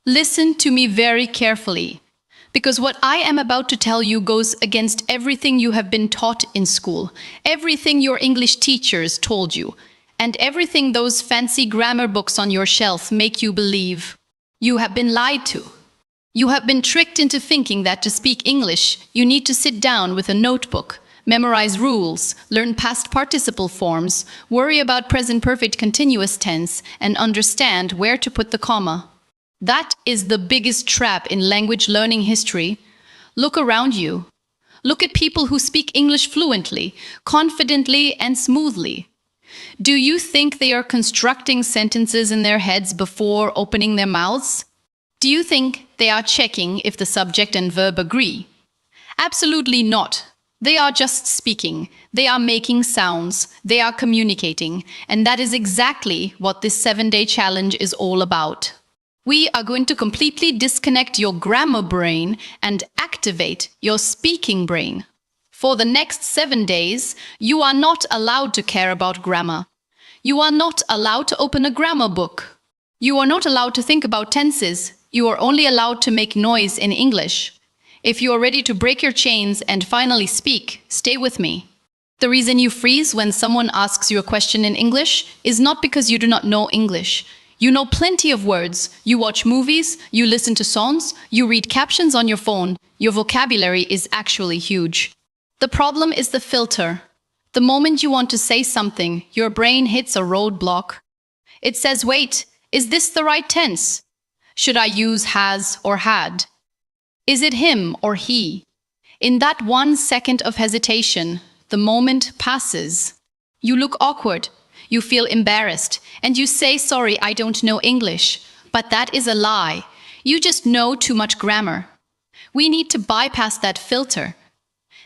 Listen to me very carefully, because what I am about to tell you goes against everything you have been taught in school, everything your English teachers told you, and everything those fancy grammar books on your shelf make you believe. You have been lied to. You have been tricked into thinking that to speak English, you need to sit down with a notebook, memorize rules, learn past participle forms, worry about present perfect continuous tense, and understand where to put the comma. That is the biggest trap in language learning history. Look around you. Look at people who speak English fluently, confidently, and smoothly. Do you think they are constructing sentences in their heads before opening their mouths? Do you think they are checking if the subject and verb agree? Absolutely not. They are just speaking. They are making sounds. They are communicating. And that is exactly what this 7-day challenge is all about. We are going to completely disconnect your grammar brain and activate your speaking brain. For the next 7 days, you are not allowed to care about grammar. You are not allowed to open a grammar book. You are not allowed to think about tenses. You are only allowed to make noise in English. If you are ready to break your chains and finally speak, stay with me. The reason you freeze when someone asks you a question in English is not because you do not know English. You know plenty of words. You watch movies, you listen to songs, you read captions on your phone. Your vocabulary is actually huge. The problem is the filter. The moment you want to say something, your brain hits a roadblock. It says, wait, is this the right tense? Should I use has or had? Is it him or he? In that 1 second of hesitation, the moment passes. You look awkward. You feel embarrassed, and you say, sorry, I don't know English. But that is a lie. You just know too much grammar. We need to bypass that filter.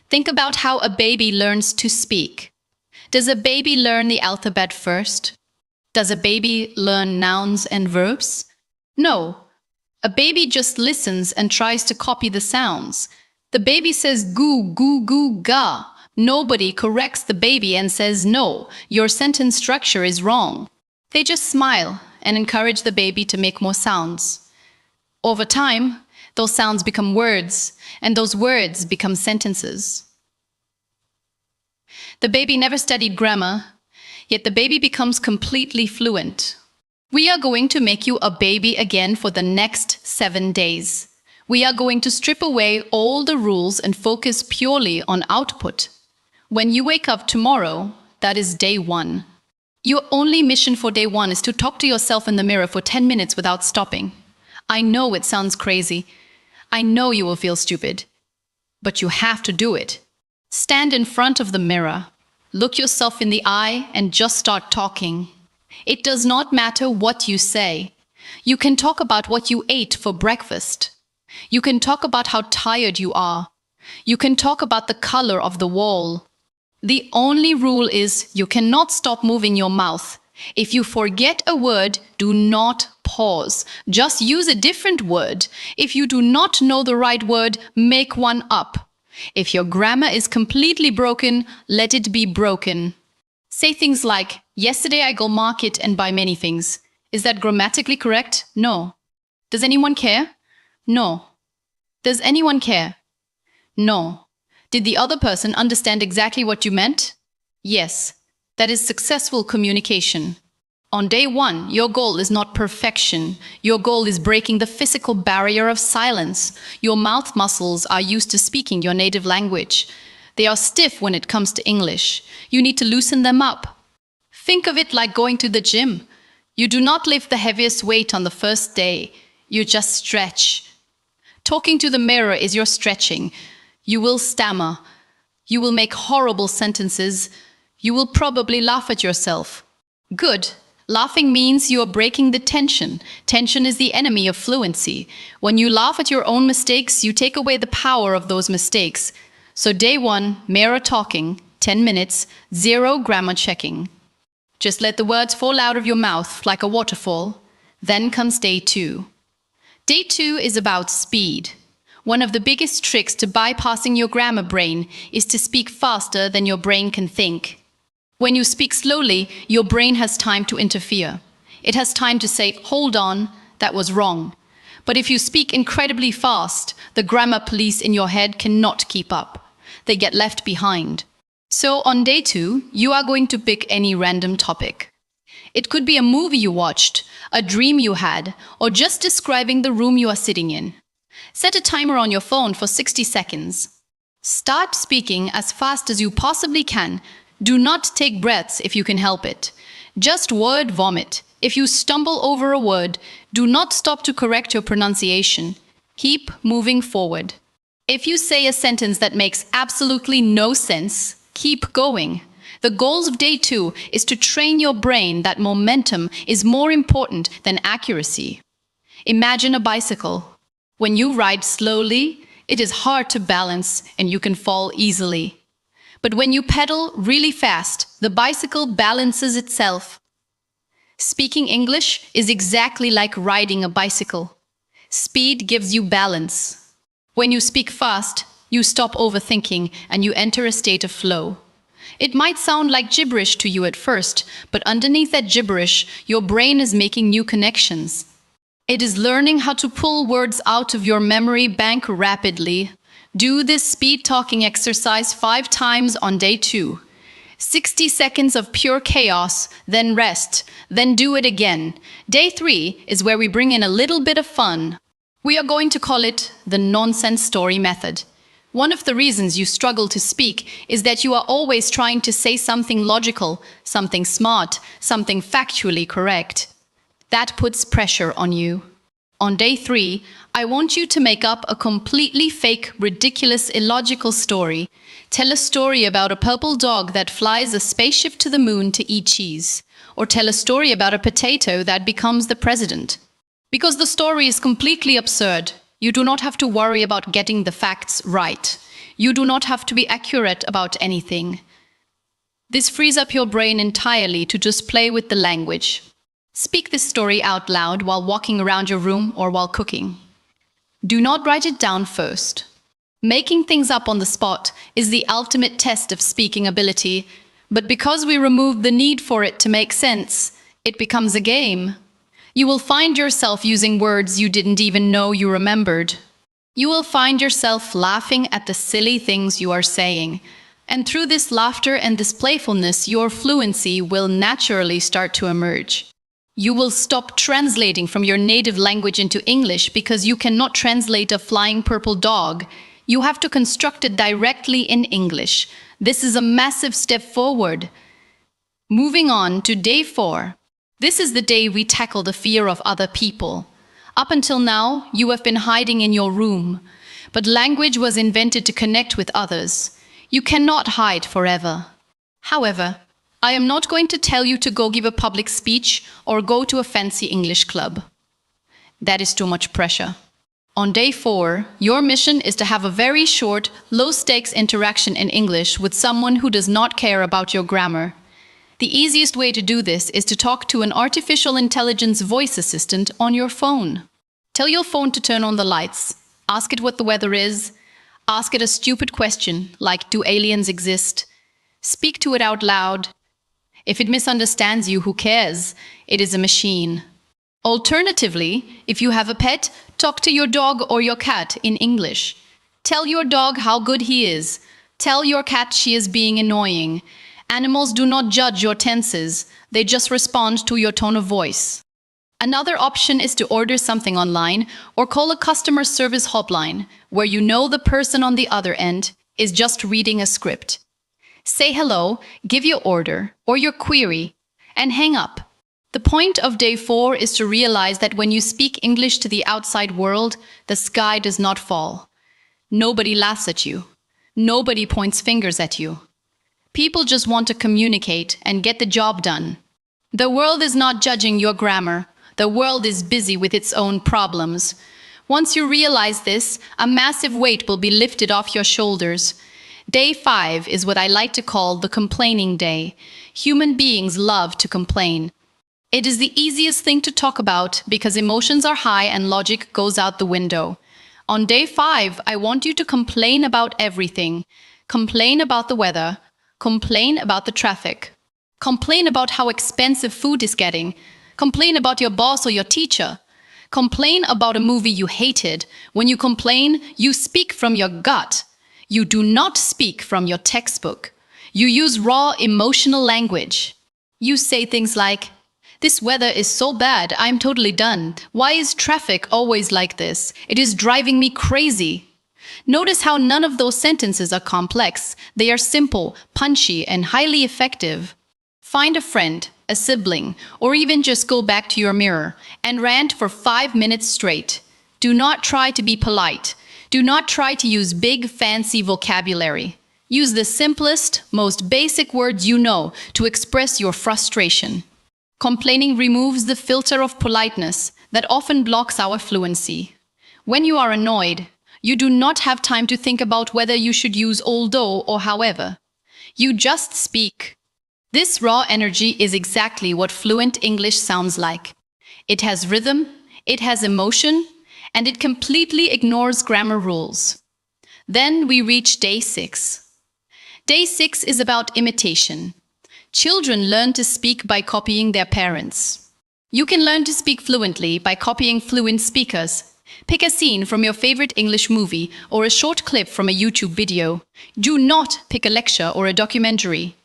Think about how a baby learns to speak. Does a baby learn the alphabet first? Does a baby learn nouns and verbs? No. A baby just listens and tries to copy the sounds. The baby says goo, goo, goo, ga. Nobody corrects the baby and says, no, your sentence structure is wrong. They just smile and encourage the baby to make more sounds. Over time, those sounds become words, and those words become sentences. The baby never studied grammar, yet the baby becomes completely fluent. We are going to make you a baby again for the next 7 days. We are going to strip away all the rules and focus purely on output. When you wake up tomorrow, that is day 1. Your only mission for day 1 is to talk to yourself in the mirror for 10 minutes without stopping. I know it sounds crazy. I know you will feel stupid. But you have to do it. Stand in front of the mirror. Look yourself in the eye and just start talking. It does not matter what you say. You can talk about what you ate for breakfast. You can talk about how tired you are. You can talk about the color of the wall. The only rule is you cannot stop moving your mouth. If you forget a word, do not pause. Just use a different word. If you do not know the right word, make one up. If your grammar is completely broken, let it be broken. Say things like, yesterday I go market and buy many things. Is that grammatically correct? No. Does anyone care? No. Does anyone care? No. Did the other person understand exactly what you meant? Yes. That is successful communication. On day 1, your goal is not perfection. Your goal is breaking the physical barrier of silence. Your mouth muscles are used to speaking your native language. They are stiff when it comes to English. You need to loosen them up. Think of it like going to the gym. You do not lift the heaviest weight on the first day. You just stretch. Talking to the mirror is your stretching. You will stammer. You will make horrible sentences. You will probably laugh at yourself. Good. Laughing means you are breaking the tension. Tension is the enemy of fluency. When you laugh at your own mistakes, you take away the power of those mistakes. So day 1, mirror talking, 10 minutes, 0 grammar checking. Just let the words fall out of your mouth like a waterfall. Then comes day 2. Day 2 is about speed. One of the biggest tricks to bypassing your grammar brain is to speak faster than your brain can think. When you speak slowly, your brain has time to interfere. It has time to say, hold on, that was wrong. But if you speak incredibly fast, the grammar police in your head cannot keep up. They get left behind. So on day 2, you are going to pick any random topic. It could be a movie you watched, a dream you had, or just describing the room you are sitting in. Set a timer on your phone for 60 seconds. Start speaking as fast as you possibly can. Do not take breaths if you can help it. Just word vomit. If you stumble over a word, do not stop to correct your pronunciation. Keep moving forward. If you say a sentence that makes absolutely no sense, keep going. The goals of day 2 is to train your brain that momentum is more important than accuracy. Imagine a bicycle. When you ride slowly, it is hard to balance and you can fall easily. But when you pedal really fast, the bicycle balances itself. Speaking English is exactly like riding a bicycle. Speed gives you balance. When you speak fast, you stop overthinking and you enter a state of flow. It might sound like gibberish to you at first, but underneath that gibberish, your brain is making new connections. It is learning how to pull words out of your memory bank rapidly. Do this speed talking exercise 5 times on day 2. 60 seconds of pure chaos, then rest, then do it again. Day 3 is where we bring in a little bit of fun. We are going to call it the nonsense story method. One of the reasons you struggle to speak is that you are always trying to say something logical, something smart, something factually correct. That puts pressure on you. On day 3, I want you to make up a completely fake, ridiculous, illogical story. Tell a story about a purple dog that flies a spaceship to the moon to eat cheese. Or tell a story about a potato that becomes the president. Because the story is completely absurd, you do not have to worry about getting the facts right. You do not have to be accurate about anything. This frees up your brain entirely to just play with the language. Speak this story out loud while walking around your room or while cooking. Do not write it down first. Making things up on the spot is the ultimate test of speaking ability, but because we remove the need for it to make sense, it becomes a game. You will find yourself using words you didn't even know you remembered. You will find yourself laughing at the silly things you are saying. And through this laughter and this playfulness, your fluency will naturally start to emerge. You will stop translating from your native language into English because you cannot translate a flying purple dog. You have to construct it directly in English. This is a massive step forward. Moving on to day 4. This is the day we tackle the fear of other people. Up until now, you have been hiding in your room. But language was invented to connect with others. You cannot hide forever. However, I am not going to tell you to go give a public speech or go to a fancy English club. That is too much pressure. On day 4, your mission is to have a very short, low-stakes interaction in English with someone who does not care about your grammar. The easiest way to do this is to talk to an artificial intelligence voice assistant on your phone. Tell your phone to turn on the lights. Ask it what the weather is. Ask it a stupid question like, do aliens exist? Speak to it out loud. If it misunderstands you, who cares? It is a machine. Alternatively, if you have a pet, talk to your dog or your cat in English. Tell your dog how good he is. Tell your cat she is being annoying. Animals do not judge your tenses. They just respond to your tone of voice. Another option is to order something online or call a customer service hotline where you know the person on the other end is just reading a script. Say hello, give your order or your query, and hang up. The point of day 4 is to realize that when you speak English to the outside world, the sky does not fall. Nobody laughs at you. Nobody points fingers at you. People just want to communicate and get the job done. The world is not judging your grammar. The world is busy with its own problems. Once you realize this, a massive weight will be lifted off your shoulders. Day 5 is what I like to call the complaining day. Human beings love to complain. It is the easiest thing to talk about because emotions are high and logic goes out the window. On day 5, I want you to complain about everything. Complain about the weather. Complain about the traffic. Complain about how expensive food is getting. Complain about your boss or your teacher. Complain about a movie you hated. When you complain, you speak from your gut. You do not speak from your textbook. You use raw emotional language. You say things like, "This weather is so bad, I'm totally done. Why is traffic always like this? It is driving me crazy." Notice how none of those sentences are complex. They are simple, punchy, and highly effective. Find a friend, a sibling, or even just go back to your mirror and rant for 5 minutes straight. Do not try to be polite. Do not try to use big, fancy vocabulary. Use the simplest, most basic words you know to express your frustration. Complaining removes the filter of politeness that often blocks our fluency. When you are annoyed, you do not have time to think about whether you should use although or however. You just speak. This raw energy is exactly what fluent English sounds like. It has rhythm, it has emotion, and it completely ignores grammar rules. Then we reach day 6. Day 6 is about imitation. Children learn to speak by copying their parents. You can learn to speak fluently by copying fluent speakers. Pick a scene from your favorite English movie or a short clip from a YouTube video. Do not pick a lecture or a documentary.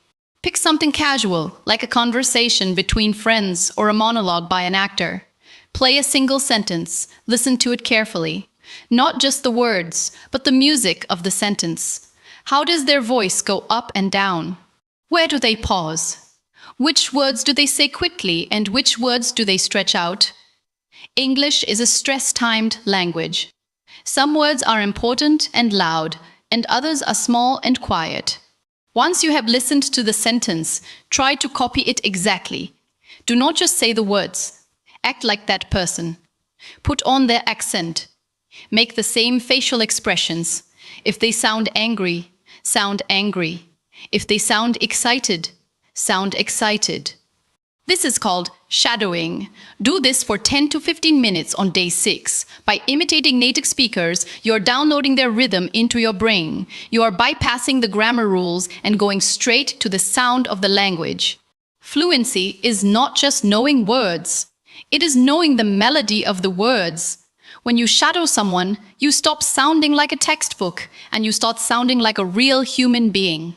Pick something casual, like a conversation between friends or a monologue by an actor. Play a single sentence, listen to it carefully. Not just the words, but the music of the sentence. How does their voice go up and down? Where do they pause? Which words do they say quickly and which words do they stretch out? English is a stress-timed language. Some words are important and loud, and others are small and quiet. Once you have listened to the sentence, try to copy it exactly. Do not just say the words. Act like that person. Put on their accent. Make the same facial expressions. If they sound angry, sound angry. If they sound excited, sound excited. This is called shadowing. Do this for 10 to 15 minutes on day 6. By imitating native speakers, you're downloading their rhythm into your brain. You are bypassing the grammar rules and going straight to the sound of the language. Fluency is not just knowing words. It is knowing the melody of the words. When you shadow someone, you stop sounding like a textbook and you start sounding like a real human being.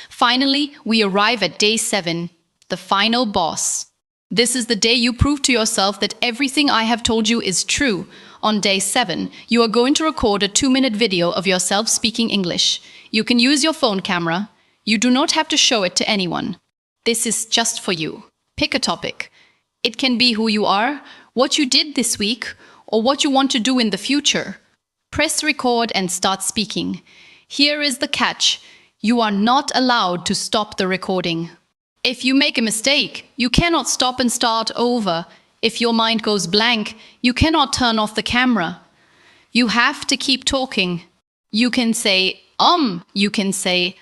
Finally, we arrive at day 7. The final boss. This is the day you prove to yourself that everything I have told you is true. On day 7, you are going to record a 2-minute video of yourself speaking English. You can use your phone camera. You do not have to show it to anyone. This is just for you. Pick a topic. It can be who you are, what you did this week, or what you want to do in the future. Press record and start speaking. Here is the catch. You are not allowed to stop the recording. If you make a mistake, you cannot stop and start over. If your mind goes blank, you cannot turn off the camera. You have to keep talking. You can say, you can say,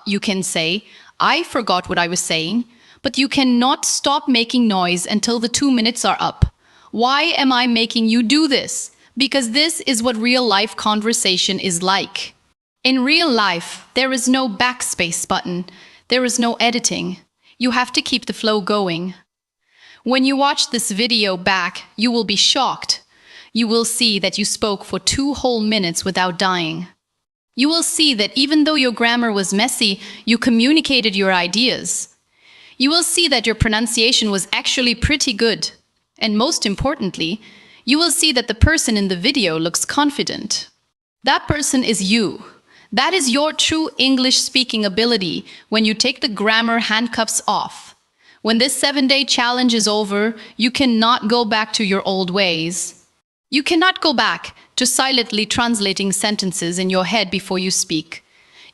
you can say, I forgot what I was saying, but you cannot stop making noise until the 2 minutes are up. Why am I making you do this? Because this is what real-life conversation is like. In real life, there is no backspace button. There is no editing. You have to keep the flow going. When you watch this video back, you will be shocked. You will see that you spoke for 2 whole minutes without dying. You will see that even though your grammar was messy, you communicated your ideas. You will see that your pronunciation was actually pretty good. And most importantly, you will see that the person in the video looks confident. That person is you. That is your true English speaking ability when you take the grammar handcuffs off. When this 7-day challenge is over, you cannot go back to your old ways. You cannot go back to silently translating sentences in your head before you speak.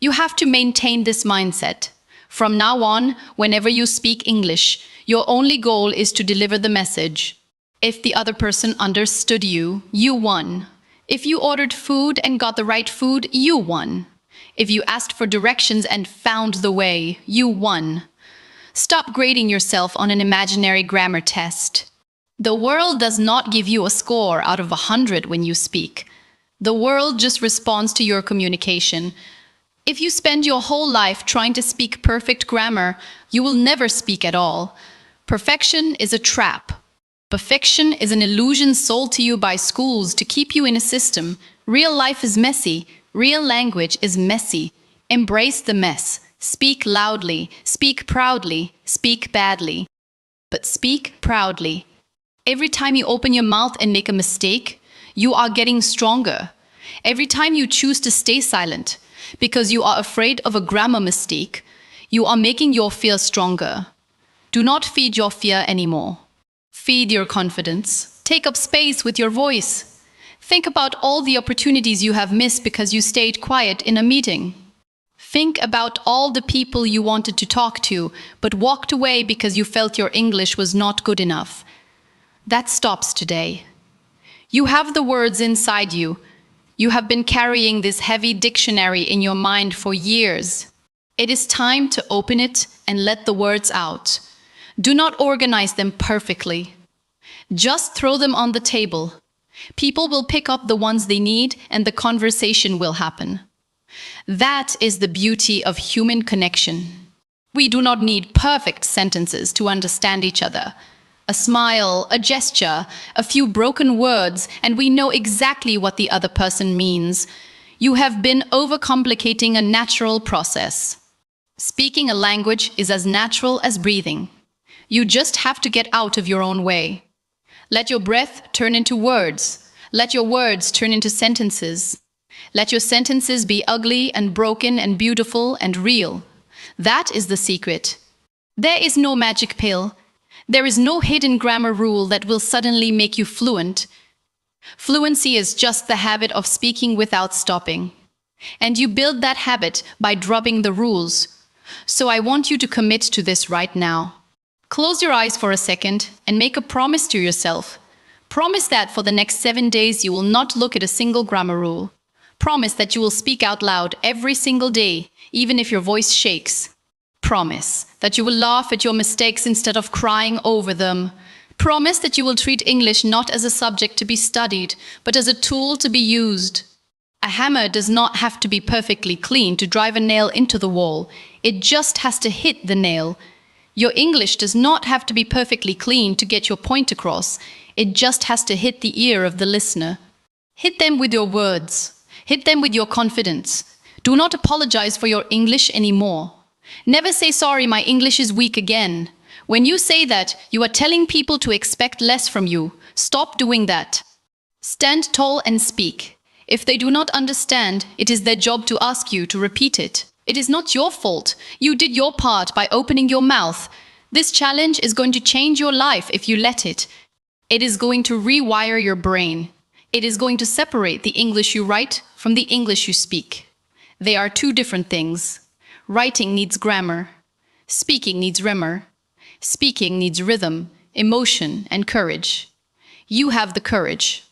You have to maintain this mindset. From now on, whenever you speak English, your only goal is to deliver the message. If the other person understood you, you won. If you ordered food and got the right food, you won. If you asked for directions and found the way, you won. Stop grading yourself on an imaginary grammar test. The world does not give you a score out of 100 when you speak. The world just responds to your communication. If you spend your whole life trying to speak perfect grammar, you will never speak at all. Perfection is a trap. Perfection is an illusion sold to you by schools to keep you in a system. Real life is messy. Real language is messy. Embrace the mess. Speak loudly. Speak proudly. Speak badly. But speak proudly. Every time you open your mouth and make a mistake, you are getting stronger. Every time you choose to stay silent because you are afraid of a grammar mistake, you are making your fear stronger. Do not feed your fear anymore. Feed your confidence. Take up space with your voice. Think about all the opportunities you have missed because you stayed quiet in a meeting. Think about all the people you wanted to talk to but walked away because you felt your English was not good enough. That stops today. You have the words inside you. You have been carrying this heavy dictionary in your mind for years. It is time to open it and let the words out. Do not organize them perfectly. Just throw them on the table. People will pick up the ones they need and the conversation will happen. That is the beauty of human connection. We do not need perfect sentences to understand each other. A smile, a gesture, a few broken words, and we know exactly what the other person means. You have been overcomplicating a natural process. Speaking a language is as natural as breathing. You just have to get out of your own way. Let your breath turn into words. Let your words turn into sentences. Let your sentences be ugly and broken and beautiful and real. That is the secret. There is no magic pill. There is no hidden grammar rule that will suddenly make you fluent. Fluency is just the habit of speaking without stopping. And you build that habit by dropping the rules. So I want you to commit to this right now. Close your eyes for a second and make a promise to yourself. Promise that for the next 7 days you will not look at a single grammar rule. Promise that you will speak out loud every single day, even if your voice shakes. Promise that you will laugh at your mistakes instead of crying over them. Promise that you will treat English not as a subject to be studied, but as a tool to be used. A hammer does not have to be perfectly clean to drive a nail into the wall. It just has to hit the nail. Your English does not have to be perfectly clean to get your point across. It just has to hit the ear of the listener. Hit them with your words. Hit them with your confidence. Do not apologize for your English anymore. Never say sorry, my English is weak again. When you say that, you are telling people to expect less from you. Stop doing that. Stand tall and speak. If they do not understand, it is their job to ask you to repeat it. It is not your fault. You did your part by opening your mouth. This challenge is going to change your life if you let it. It is going to rewire your brain. It is going to separate the English you write from the English you speak. They are two different things. Writing needs grammar. Speaking needs rimmer. Speaking needs rhythm, emotion, and courage. You have the courage.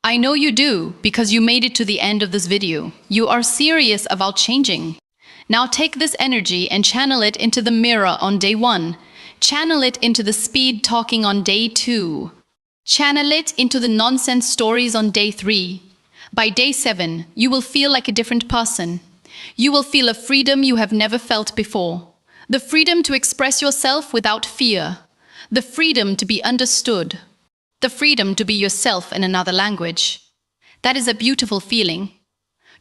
I know you do because you made it to the end of this video. You are serious about changing. Now take this energy and channel it into the mirror on day 1. Channel it into the speed talking on day 2. Channel it into the nonsense stories on day 3. By day 7, you will feel like a different person. You will feel a freedom you have never felt before. The freedom to express yourself without fear. The freedom to be understood. The freedom to be yourself in another language. That is a beautiful feeling.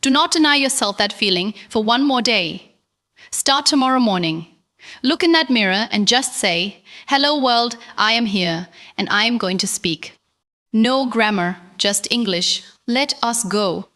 Do not deny yourself that feeling for one more day. Start tomorrow morning. Look in that mirror and just say, "Hello world, I am here, and I am going to speak." No grammar, just English. Let us go.